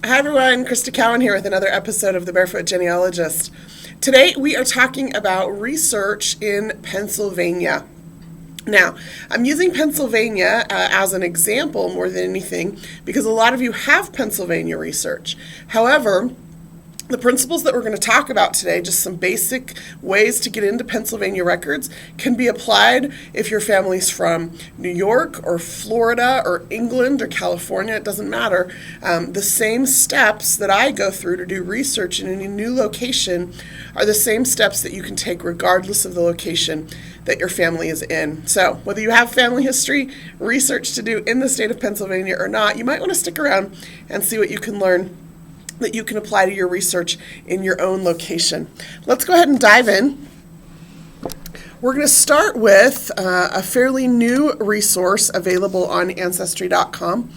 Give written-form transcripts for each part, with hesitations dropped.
Hi everyone, Crista Cowan here with another episode of The Barefoot Genealogist. Today we are talking about research in Pennsylvania. Now, I'm using Pennsylvania as an example more than anything because a lot of you have Pennsylvania research. However, the principles that we're going to talk about today, just some basic ways to get into Pennsylvania records, can be applied if your family's from New York or Florida or England or California. It doesn't matter. The same steps that I go through to do research in any new location are the same steps that you can take regardless of the location that your family is in. So whether you have family history research to do in the state of Pennsylvania or not, you might want to stick around and see what you can learn that you can apply to your research in your own location. Let's go ahead and dive in. We're going to start with a fairly new resource available on Ancestry.com.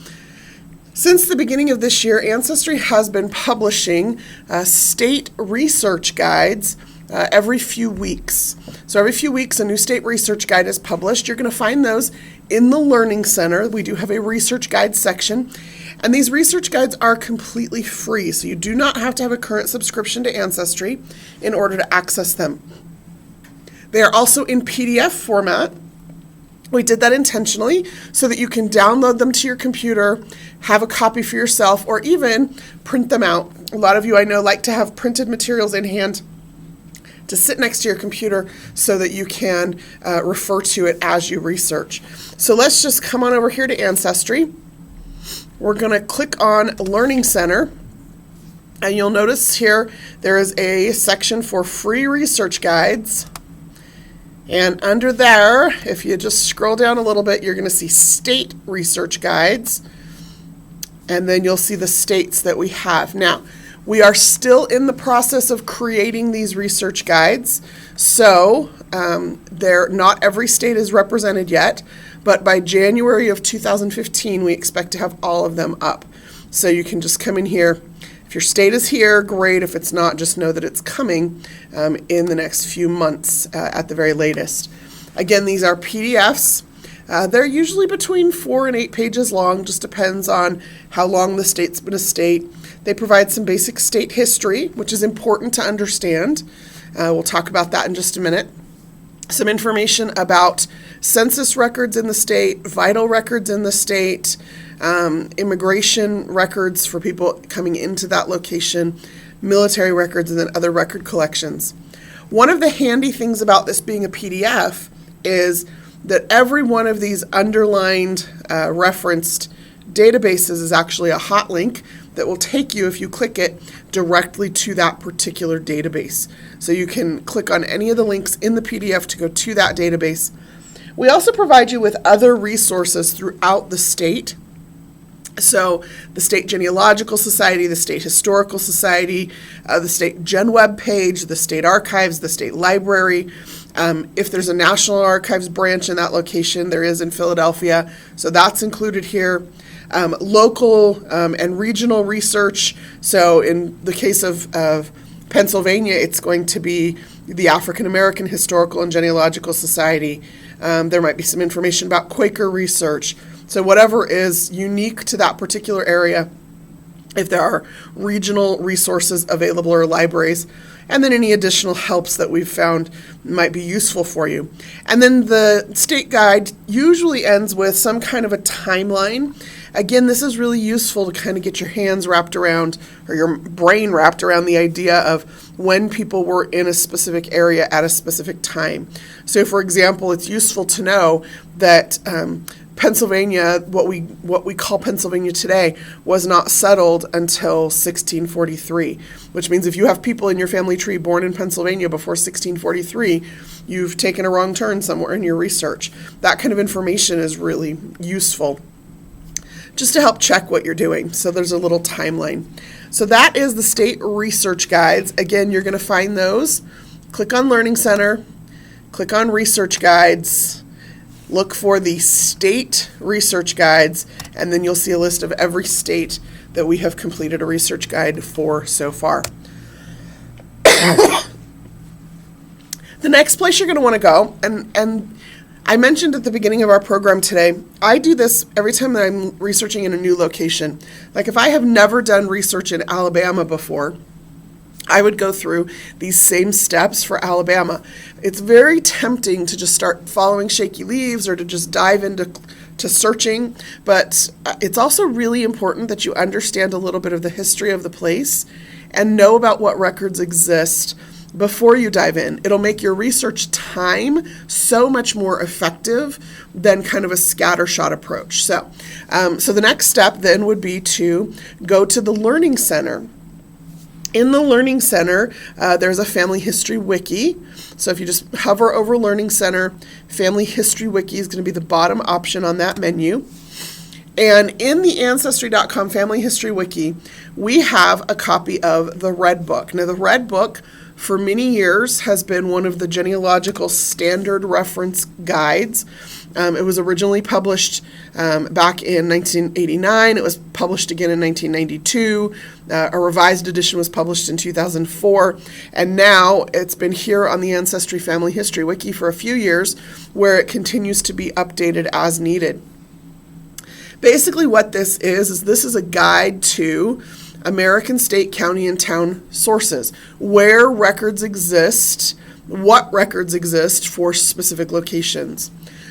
Since the beginning of this year, Ancestry has been publishing state research guides every few weeks. So every few weeks, a new state research guide is published. You're going to find those in the Learning Center. We do have a research guide section. And these research guides are completely free, so you do not have to have a current subscription to Ancestry in order to access them. They are also in PDF format. We did that intentionally so that you can download them to your computer, have a copy for yourself, or even print them out. A lot of you I know like to have printed materials in hand to sit next to your computer so that you can refer to it as you research. So let's just come on over here to Ancestry. We're going to click on Learning Center, and you'll notice here there is a section for free research guides. And under there, if you just scroll down a little bit, you're going to see state research guides, and then you'll see the states that we have. Now, we are still in the process of creating these research guides, so not every state is represented yet. But by January of 2015, we expect to have all of them up. So you can just come in here. If your state is here, great. If it's not, just know that it's coming in the next few months at the very latest. Again, these are PDFs. They're usually between 4 and 8 pages long, just depends on how long the state's been a state. They provide some basic state history, which is important to understand. We'll talk about that in just a minute. Some information about census records in the state, vital records in the state, immigration records for people coming into that location, military records, and then other record collections. One of the handy things about this being a PDF is that every one of these underlined, referenced databases is actually a hot link that will take you, if you click it, directly to that particular database. So you can click on any of the links in the PDF to go to that database. We also provide you with other resources throughout the state. So the State Genealogical Society, the State Historical Society, the State Gen Web page, the State Archives, the State Library. If there's a National Archives branch in that location, there is in Philadelphia, so that's included here. Local and regional research. So in the case of Pennsylvania, it's going to be the African American Historical and Genealogical Society. There might be some information about Quaker research. So whatever is unique to that particular area, if there are regional resources available or libraries, and then any additional helps that we've found might be useful for you. And then the state guide usually ends with some kind of a timeline. Again, this is really useful to kind of get your hands wrapped around, or your brain wrapped around, the idea of when people were in a specific area at a specific time. So for example, it's useful to know that Pennsylvania, what we call Pennsylvania today, was not settled until 1643, which means if you have people in your family tree born in Pennsylvania before 1643, you've taken a wrong turn somewhere in your research. That kind of information is really useful just to help check what you're doing. So there's a little timeline. So that is the state research guides. Again, you're going to find those. Click on Learning Center, click on Research Guides, look for the state research guides, and then you'll see a list of every state that we have completed a research guide for so far. The next place you're going to want to go, and I mentioned at the beginning of our program today, I do this every time that I'm researching in a new location. Like if I have never done research in Alabama before, I would go through these same steps for Alabama. It's very tempting to just start following shaky leaves or to just dive into searching, but it's also really important that you understand a little bit of the history of the place and know about what records exist before you dive in. It'll make your research time so much more effective than kind of a scattershot approach. So the next step then would be to go to the Learning Center. In the Learning Center, there's a Family History Wiki. So if you just hover over Learning Center, Family History Wiki is going to be the bottom option on that menu. And in the Ancestry.com Family History Wiki, we have a copy of the Red Book. Now, the Red Book, for many years, has been one of the genealogical standard reference guides. It was originally published back in 1989. It was published again in 1992. A revised edition was published in 2004. And now it's been here on the Ancestry Family History Wiki for a few years, where it continues to be updated as needed. Basically what this is a guide to American state, county, and town sources, where records exist, what records exist for specific locations.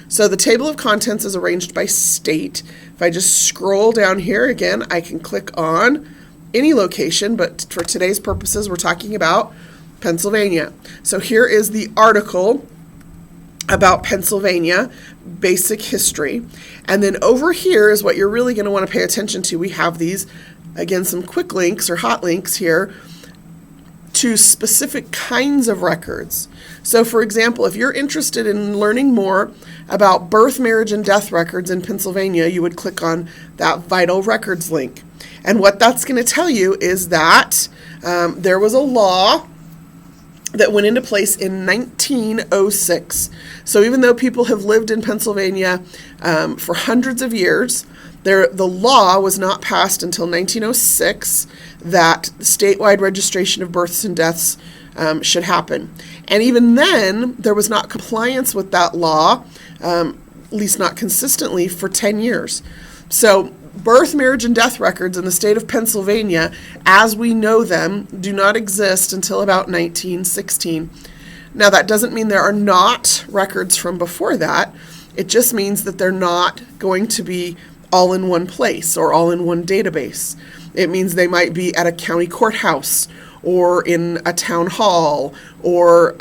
So the table of contents is arranged by state. If I just scroll down here again, I can click on any location, but for today's purposes, we're talking about Pennsylvania. So here is the article about Pennsylvania, basic history. And then over here is what you're really going to want to pay attention to. We have these, again, some quick links or hot links here to specific kinds of records. So for example, if you're interested in learning more about birth, marriage, and death records in Pennsylvania, you would click on that Vital Records link. And what that's going to tell you is that there was a law that went into place in 1906. So even though people have lived in Pennsylvania for hundreds of years, the law was not passed until 1906 that statewide registration of births and deaths should happen. And even then, there was not compliance with that law, at least not consistently, for 10 years. So birth, marriage, and death records in the state of Pennsylvania, as we know them, do not exist until about 1916. Now, that doesn't mean there are not records from before that. It just means that they're not going to be all in one place or all in one database. It means they might be at a county courthouse or in a town hall or,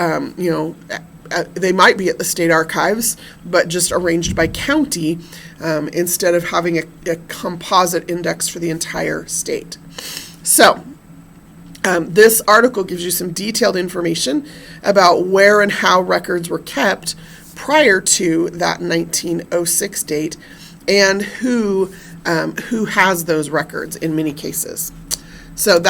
they might be at the state archives, but just arranged by county instead of having a composite index for the entire state. So this article gives you some detailed information about where and how records were kept prior to that 1906 date and who has those records in many cases. So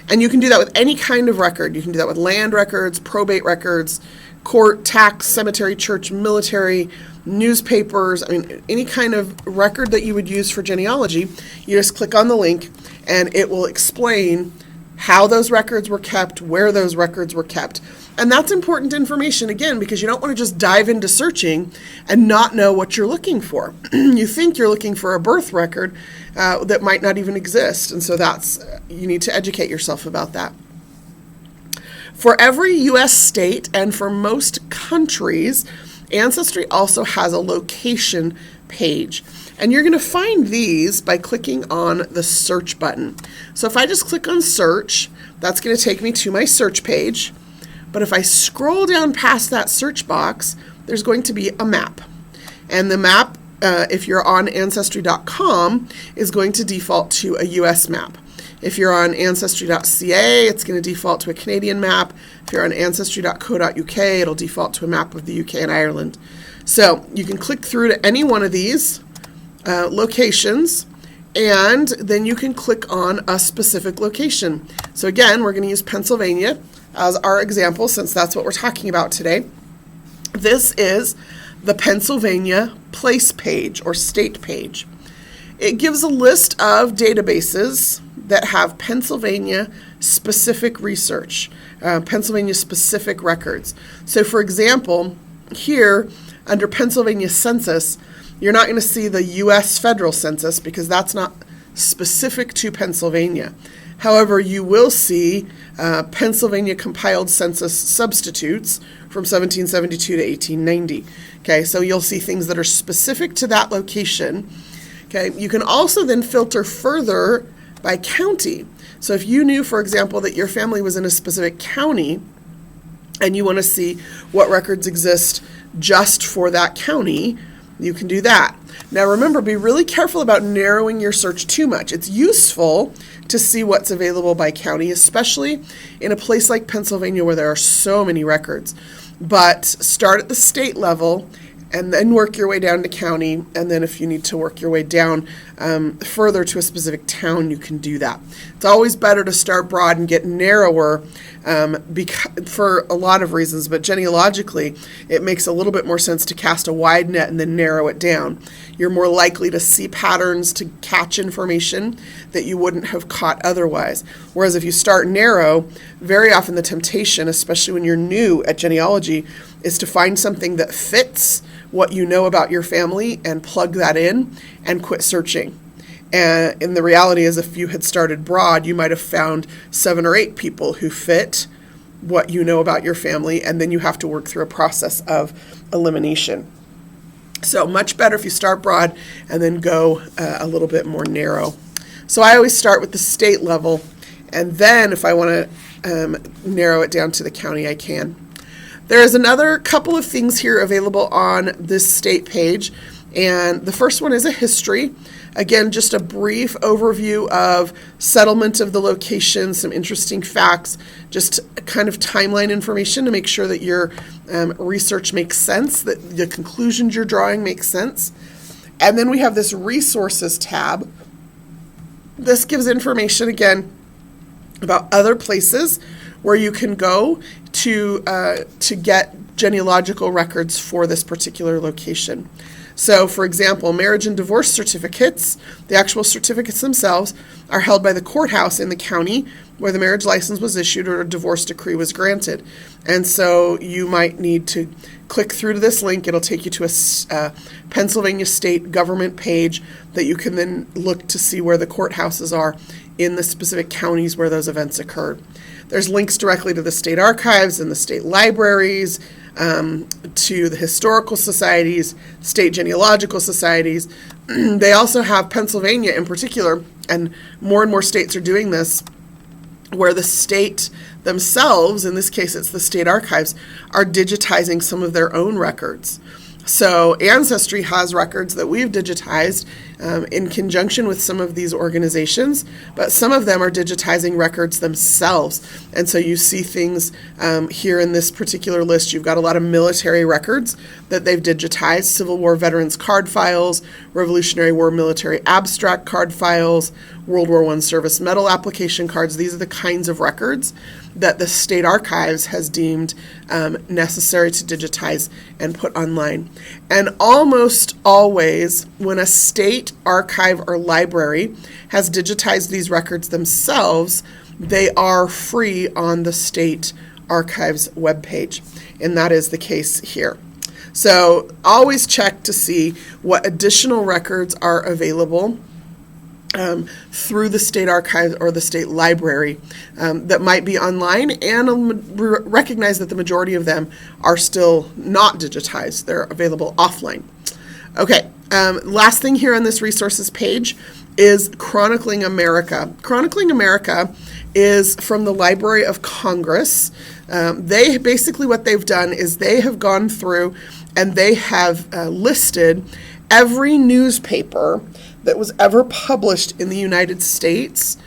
and you can do that with any kind of record. You can do that with land records, probate records, court, tax, cemetery, church, military, newspapers. I mean, any kind of record that you would use for genealogy, you just click on the link and it will explain how those records were kept, where those records were kept. And that's important information, again, because you don't want to just dive into searching and not know what you're looking for. You think you're looking for a birth record that might not even exist. And so you need to educate yourself about that. For every U.S. state and for most countries, Ancestry also has a location page. And you're going to find these by clicking on the search button. So if I just click on search, that's going to take me to my search page. But if I scroll down past that search box, there's going to be a map. And the map, if you're on Ancestry.com, is going to default to a U.S. map. If you're on Ancestry.ca, it's going to default to a Canadian map. If you're on Ancestry.co.uk, it'll default to a map of the UK and Ireland. So you can click through to any one of these locations, and then you can click on a specific location. So again, we're going to use Pennsylvania as our example, since that's what we're talking about today. This is the Pennsylvania place page or state page. It gives a list of databases that have Pennsylvania specific research, Pennsylvania specific records. So for example, here under Pennsylvania census, you're not going to see the U.S. federal census because that's not specific to Pennsylvania. However, you will see Pennsylvania compiled census substitutes from 1772 to 1890. Okay, so you'll see things that are specific to that location. Okay, you can also then filter further by county. So if you knew, for example, that your family was in a specific county and you want to see what records exist just for that county, you can do that. Now remember, be really careful about narrowing your search too much. It's useful to see what's available by county, especially in a place like Pennsylvania where there are so many records. But start at the state level and then work your way down to county, and then if you need to work your way down further to a specific town, you can do that. It's always better to start broad and get narrower for a lot of reasons, but genealogically, it makes a little bit more sense to cast a wide net and then narrow it down. You're more likely to see patterns, to catch information that you wouldn't have caught otherwise. Whereas if you start narrow, very often the temptation, especially when you're new at genealogy, is to find something that fits what you know about your family and plug that in and quit searching. And the reality is, if you had started broad, you might have found 7 or 8 people who fit what you know about your family, and then you have to work through a process of elimination. So much better if you start broad and then go a little bit more narrow. So I always start with the state level, and then if I want to narrow it down to the county, I can. There is another couple of things here available on this state page, and the first one is a history. Again, just a brief overview of settlement of the location, some interesting facts, just kind of timeline information to make sure that your research makes sense, that the conclusions you're drawing make sense. And then we have this resources tab. This gives information, again, about other places where you can go to get genealogical records for this particular location. So, for example, marriage and divorce certificates, the actual certificates themselves, are held by the courthouse in the county where the marriage license was issued or a divorce decree was granted. And so you might need to click through to this link. It'll take you to a Pennsylvania state government page that you can then look to see where the courthouses are in the specific counties where those events occurred. There's links directly to the state archives and the state libraries, to the historical societies, state genealogical societies. They also have Pennsylvania in particular, and more states are doing this, where the state themselves, in this case it's the state archives, are digitizing some of their own records. So Ancestry has records that we've digitized in conjunction with some of these organizations, but some of them are digitizing records themselves. And so you see things here in this particular list. You've got a lot of military records that they've digitized, Civil War veterans card files, Revolutionary War military abstract card files, World War I service medal application cards. These are the kinds of records that the state archives has deemed necessary to digitize and put online. And almost always, when a state archive or library has digitized these records themselves, they are free on the state archives webpage. And that is the case here. So always check to see what additional records are available through the state archives or the state library that might be online, and recognize that the majority of them are still not digitized. They're available offline. Okay, last thing here on this resources page is Chronicling America. Chronicling America is from the Library of Congress. They basically, what they've done is they have gone through and they have listed every newspaper that was ever published in the United States,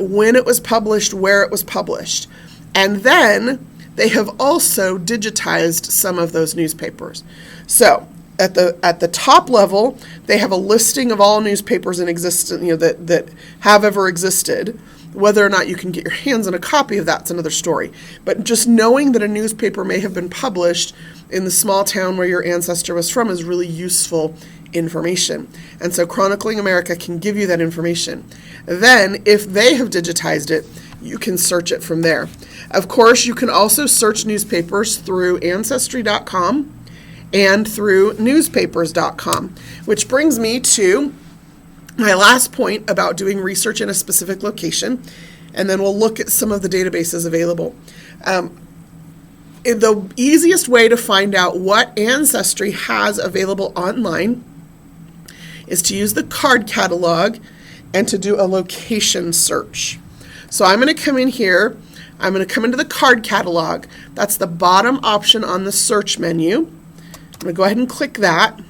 when it was published, where it was published. And then they have also digitized some of those newspapers. So at the top level, they have a listing of all newspapers in existence, that have ever existed. Whether or not you can get your hands on a copy of that's another story. But just knowing that a newspaper may have been published in the small town where your ancestor was from is really useful information. And so Chronicling America can give you that information. Then, if they have digitized it, you can search it from there. Of course, you can also search newspapers through Ancestry.com and through newspapers.com, which brings me to my last point about doing research in a specific location, and then we'll look at some of the databases available. The easiest way to find out what Ancestry has available online is to use the card catalog and to do a location search. So I'm going to come in here. I'm going to come into the card catalog. That's the bottom option on the search menu. I'm going to go ahead and click that.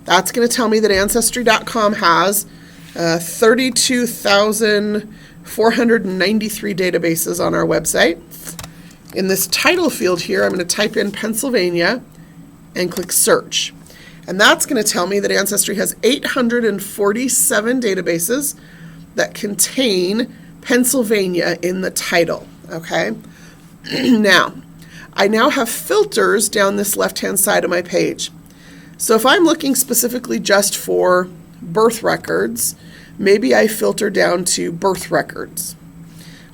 That's going to tell me that Ancestry.com has 32,493 databases on our website. In this title field here, I'm going to type in Pennsylvania and click search. And that's going to tell me that Ancestry has 847 databases that contain Pennsylvania in the title, okay? Now, I now have filters down this left-hand side of my page. So if I'm looking specifically just for birth records, maybe I filter down to birth records.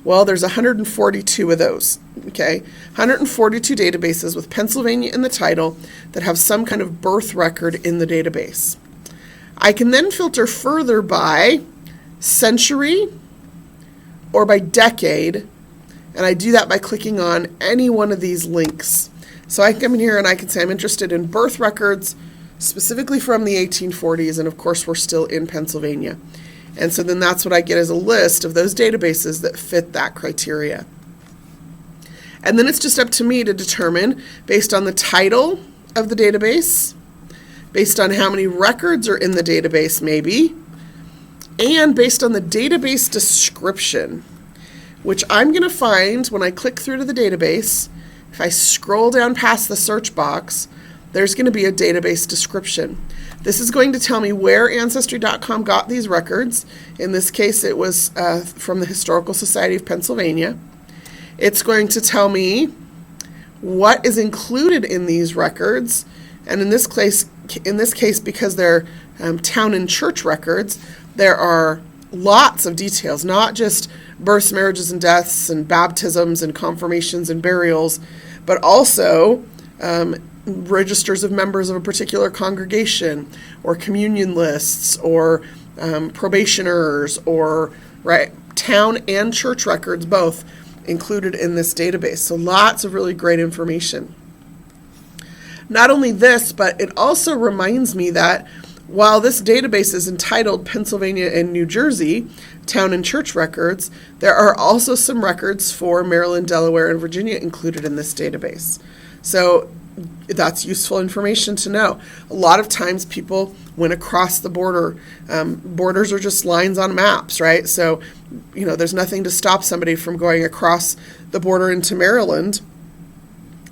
Well, there's 142 of those, okay? 142 databases with Pennsylvania in the title that have some kind of birth record in the database. I can then filter further by century or by decade, and I do that by clicking on any one of these links. So I can come in here and I can say I'm interested in birth records specifically from the 1840s, and of course we're still in Pennsylvania. And so then that's what I get as a list of those databases that fit that criteria. And then it's just up to me to determine, based on the title of the database, based on how many records are in the database maybe, and based on the database description, which I'm going to find when I click through to the database. If I scroll down past the search box, there's going to be a database description. This is going to tell me where Ancestry.com got these records. In this case, it was from the Historical Society of Pennsylvania. It's going to tell me what is included in these records, and in this case, because they're town and church records, there are lots of details, not just births, marriages, and deaths, and baptisms, and confirmations, and burials, but also registers of members of a particular congregation, or communion lists, or probationers, or town and church records, both included in this database. So lots of really great information. Not only this, but it also reminds me that while this database is entitled Pennsylvania and New Jersey, town and church records, there are also some records for Maryland, Delaware, and Virginia included in this database. So that's useful information to know. A lot of times people went across the border. Borders are just lines on maps, right? So, there's nothing to stop somebody from going across the border into Maryland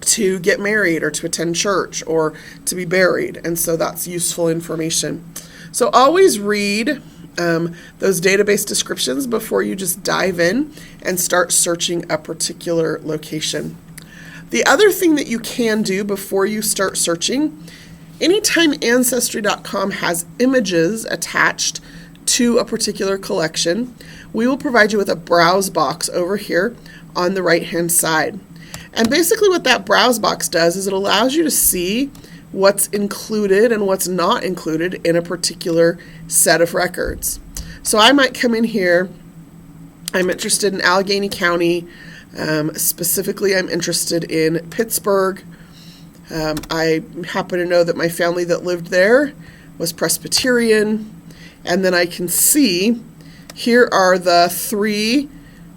to get married or to attend church or to be buried. And so that's useful information. So always read those database descriptions before you just dive in and start searching a particular location. The other thing that you can do before you start searching, anytime Ancestry.com has images attached to a particular collection, we will provide you with a browse box over here on the right-hand side. And basically what that browse box does is it allows you to see what's included and what's not included in a particular set of records. So I might come in here, I'm interested in Allegheny County. Specifically, I'm interested in Pittsburgh. I happen to know that my family that lived there was Presbyterian. And then I can see here are the 3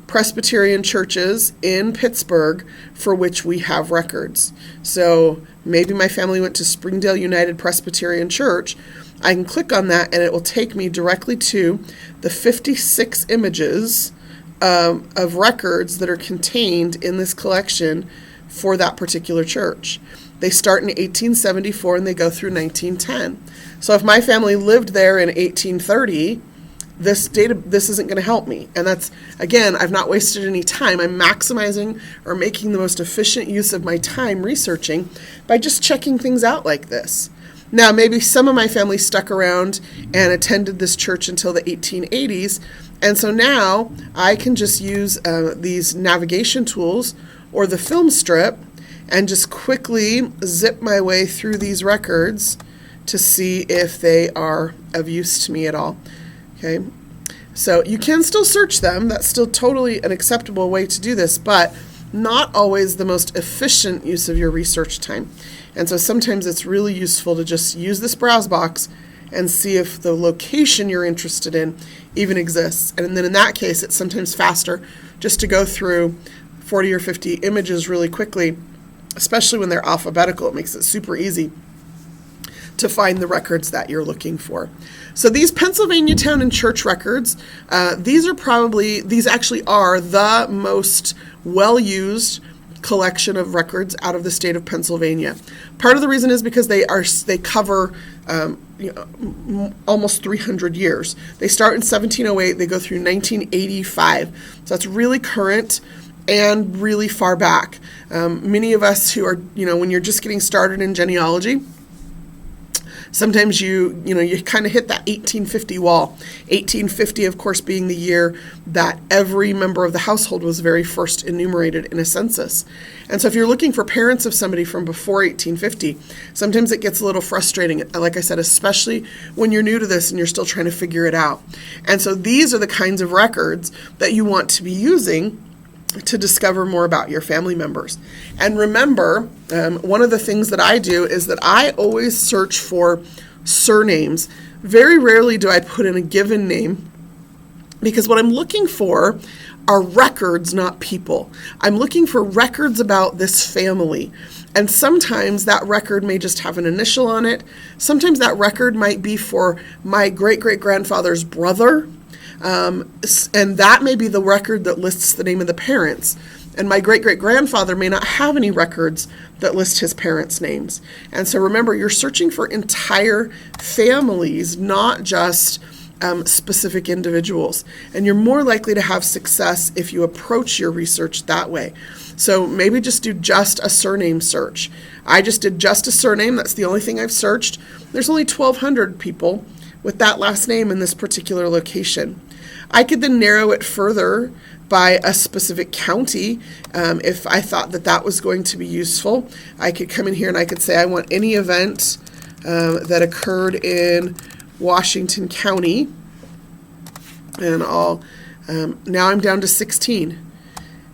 Presbyterian churches in Pittsburgh for which we have records. So maybe my family went to Springdale United Presbyterian Church. I can click on that and it will take me directly to the 56 images of records that are contained in this collection for that particular church. They start in 1874 and they go through 1910. So if my family lived there in 1830, this isn't going to help me. And that's, again, I've not wasted any time. I'm maximizing or making the most efficient use of my time researching by just checking things out like this. Now, maybe some of my family stuck around and attended this church until the 1880s, And so now I can just use these navigation tools or the film strip and just quickly zip my way through these records to see if they are of use to me at all. Okay, so you can still search them. That's still totally an acceptable way to do this, but not always the most efficient use of your research time. And so sometimes it's really useful to just use this browse box and see if the location you're interested in even exists. And then in that case, it's sometimes faster just to go through 40 or 50 images really quickly, especially when they're alphabetical. It makes it super easy to find the records that you're looking for. So these Pennsylvania town and church records, these actually are the most well-used collection of records out of the state of Pennsylvania. Part of the reason is because they cover almost 300 years. They start in 1708, they go through 1985. So that's really current and really far back. Many of us who are, when you're just getting started in genealogy, sometimes you kind of hit that 1850 wall. 1850, of course, being the year that every member of the household was very first enumerated in a census. And so if you're looking for parents of somebody from before 1850, sometimes it gets a little frustrating, like I said, especially when you're new to this and you're still trying to figure it out. And so these are the kinds of records that you want to be using to discover more about your family members. And remember, one of the things that I do is that I always search for surnames. Very rarely do I put in a given name, because what I'm looking for are records, not people. I'm looking for records about this family. And sometimes that record may just have an initial on it. Sometimes that record might be for my great-great-grandfather's brother. And that may be the record that lists the name of the parents. And my great-great-grandfather may not have any records that list his parents' names. And so remember, you're searching for entire families, not just specific individuals. And you're more likely to have success if you approach your research that way. So maybe just do just a surname search. I just did just a surname. That's the only thing I've searched. There's only 1,200 people with that last name in this particular location. I could then narrow it further by a specific county. If I thought that was going to be useful, I could come in here and I could say I want any event that occurred in Washington County, and now I'm down to 16.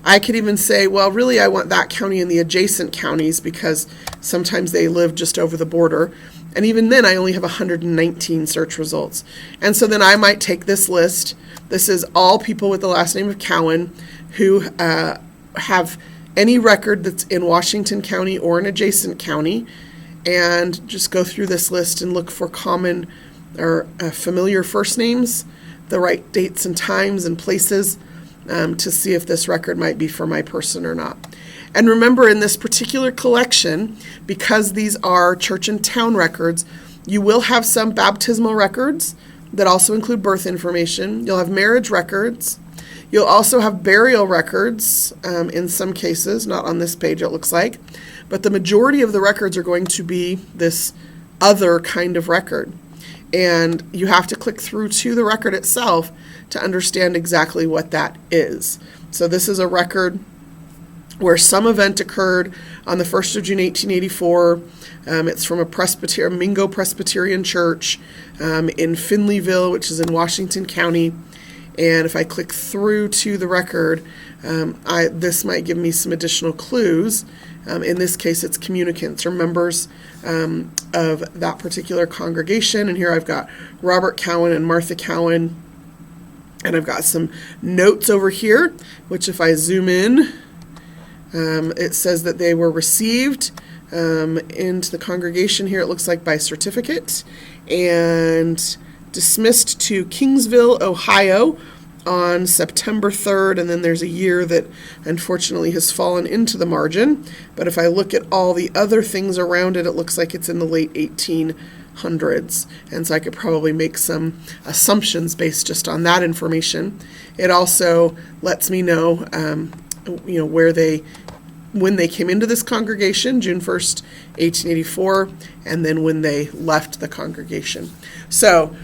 I could even say, well, really I want that county and the adjacent counties because sometimes they live just over the border. And even then, I only have 119 search results. And so then I might take this list. This is all people with the last name of Cowan who have any record that's in Washington County or an adjacent county, and just go through this list and look for common or familiar first names, the right dates and times and places, to see if this record might be for my person or not. And remember, in this particular collection, because these are church and town records, you will have some baptismal records that also include birth information. You'll have marriage records. You'll also have burial records in some cases, not on this page it looks like, but the majority of the records are going to be this other kind of record. And you have to click through to the record itself to understand exactly what that is. So this is a record where some event occurred on the 1st of June, 1884. It's from a Mingo Presbyterian church in Finleyville, which is in Washington County. And if I click through to the record, this might give me some additional clues. In this case, it's communicants or members of that particular congregation. And here I've got Robert Cowan and Martha Cowan. And I've got some notes over here, which if I zoom in, it says that they were received into the congregation here, it looks like by certificate, and dismissed to Kingsville, Ohio on September 3rd, and then there's a year that unfortunately has fallen into the margin. But if I look at all the other things around it, it looks like it's in the late 1800s, and so I could probably make some assumptions based just on that information. It also lets me know where they when they came into this congregation, June 1st, 1884, and then when they left the congregation. So,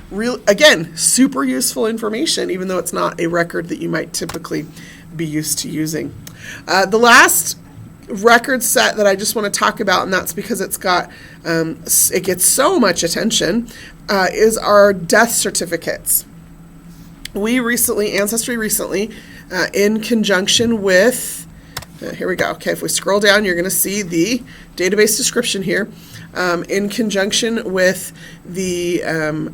again, super useful information, even though it's not a record that you might typically be used to using. The last record set that I just want to talk about, and that's because it's got, it gets so much attention, is our death certificates. Ancestry recently, in conjunction with, here we go. Okay, if we scroll down, you're going to see the database description here. In conjunction with the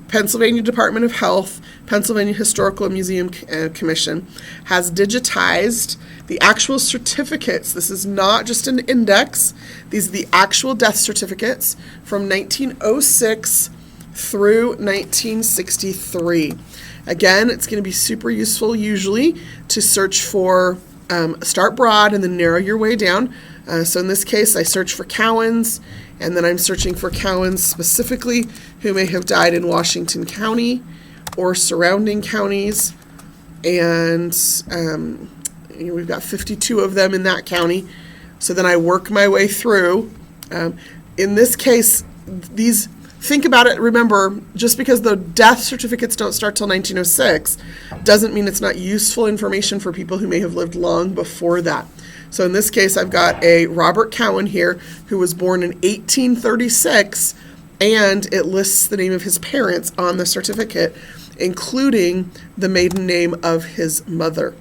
Pennsylvania Department of Health, Pennsylvania Historical and Museum Commission has digitized the actual certificates. This is not just an index. These are the actual death certificates from 1906 through 1963. Again, it's going to be super useful usually to search for, start broad and then narrow your way down. So in this case, I search for Cowans, and then I'm searching for Cowans specifically who may have died in Washington County or surrounding counties. And we've got 52 of them in that county. So then I work my way through. In this case, think about it. Remember, just because the death certificates don't start till 1906 doesn't mean it's not useful information for people who may have lived long before that. So in this case, I've got a Robert Cowan here who was born in 1836, and it lists the name of his parents on the certificate, including the maiden name of his mother.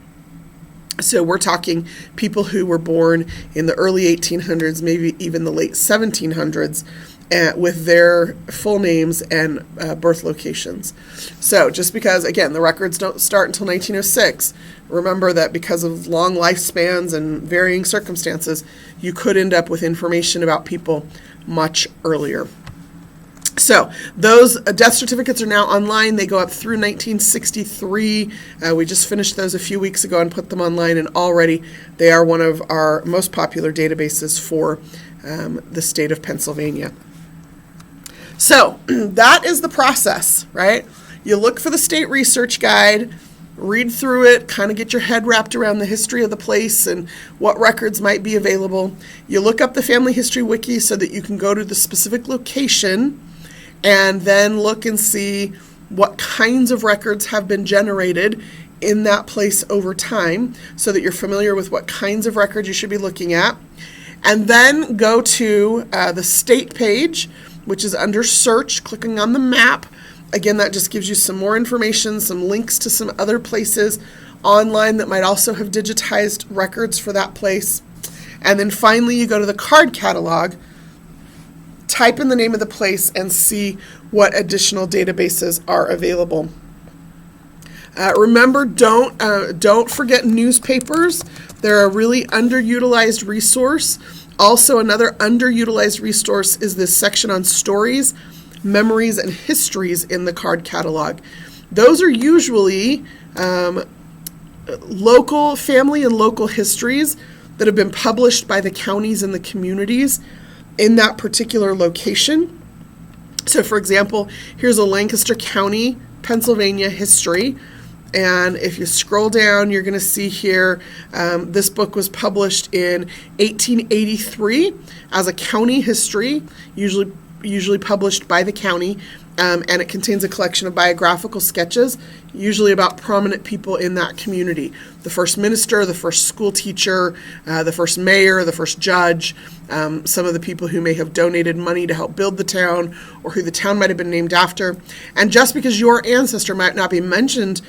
So we're talking people who were born in the early 1800s, maybe even the late 1700s, with their full names and birth locations. So just because, again, the records don't start until 1906, remember that because of long lifespans and varying circumstances, you could end up with information about people much earlier. So those death certificates are now online. They go up through 1963. We just finished those a few weeks ago and put them online, and already they are one of our most popular databases for the state of Pennsylvania. So that is the process, right? You look for the state research guide, read through it, kind of get your head wrapped around the history of the place and what records might be available. You look up the family history wiki so that you can go to the specific location and then look and see what kinds of records have been generated in that place over time so that you're familiar with what kinds of records you should be looking at. And then go to the state page, which is under search, clicking on the map. Again, that just gives you some more information, some links to some other places online that might also have digitized records for that place. And then finally, you go to the card catalog, type in the name of the place, and see what additional databases are available. Remember, don't forget newspapers. They're a really underutilized resource. Also, another underutilized resource is this section on stories, memories, and histories in the card catalog. Those are usually local family and local histories that have been published by the counties and the communities in that particular location. So, for example, here's a Lancaster County, Pennsylvania history. And if you scroll down, you're going to see here, this book was published in 1883 as a county history, usually published by the county, and it contains a collection of biographical sketches, usually about prominent people in that community. The first minister, the first school teacher, the first mayor, the first judge, some of the people who may have donated money to help build the town, or who the town might have been named after. And just because your ancestor might not be mentioned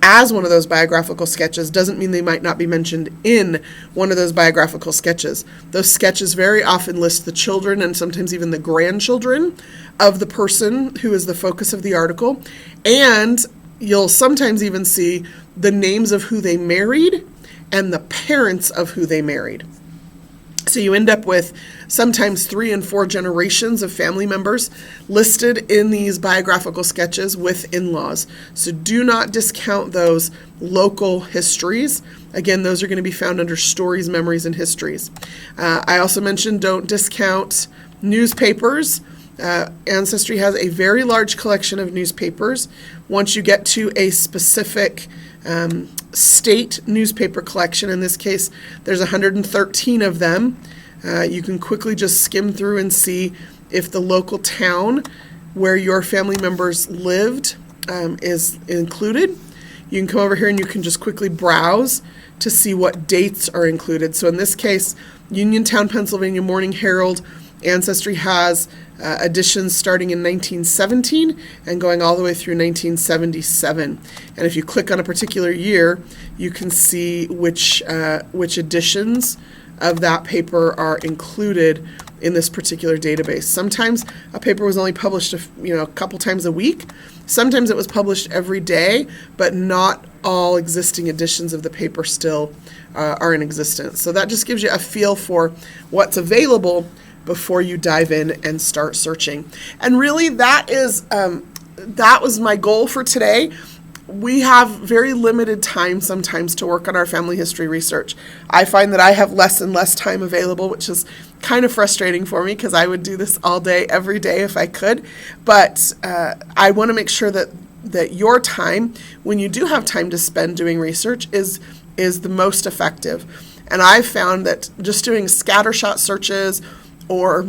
as one of those biographical sketches doesn't mean they might not be mentioned in one of those biographical sketches. Those sketches very often list the children and sometimes even the grandchildren of the person who is the focus of the article. And you'll sometimes even see the names of who they married and the parents of who they married. So you end up with sometimes 3 and 4 generations of family members listed in these biographical sketches with in-laws. So do not discount those local histories. Again, those are going to be found under stories, memories, and histories. I also mentioned don't discount newspapers. Ancestry has a very large collection of newspapers. Once you get to a specific state newspaper collection, in this case, there's 113 of them, you can quickly just skim through and see if the local town where your family members lived is included. You can come over here and you can just quickly browse to see what dates are included. So in this case, Uniontown, Pennsylvania Morning Herald, Ancestry has editions starting in 1917 and going all the way through 1977. And if you click on a particular year, you can see which editions of that paper are included in this particular database. Sometimes a paper was only published a couple times a week. Sometimes it was published every day, but not all existing editions of the paper still are in existence. So that just gives you a feel for what's available before you dive in and start searching. And really, that was my goal for today. We have very limited time sometimes to work on our family history research. I find that I have less and less time available, which is kind of frustrating for me because I would do this all day, every day if I could. But I want to make sure that your time, when you do have time to spend doing research, is the most effective. And I've found that just doing scattershot searches or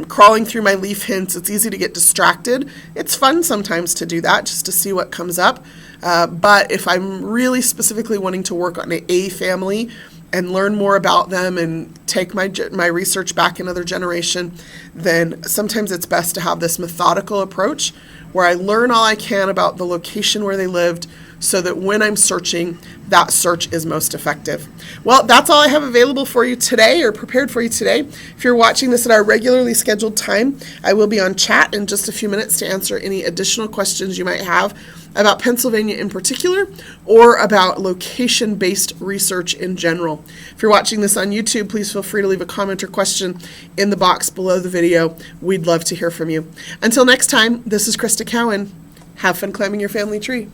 crawling through my leaf hints, it's easy to get distracted. It's fun sometimes to do that just to see what comes up. But if I'm really specifically wanting to work on a family and learn more about them and take my research back another generation, then sometimes it's best to have this methodical approach where I learn all I can about the location where they lived so that when I'm searching, that search is most effective. Well, that's all I have available for you today or prepared for you today. If you're watching this at our regularly scheduled time, I will be on chat in just a few minutes to answer any additional questions you might have about Pennsylvania in particular or about location-based research in general. If you're watching this on YouTube, please feel free to leave a comment or question in the box below the video. We'd love to hear from you. Until next time, this is Crista Cowan. Have fun climbing your family tree.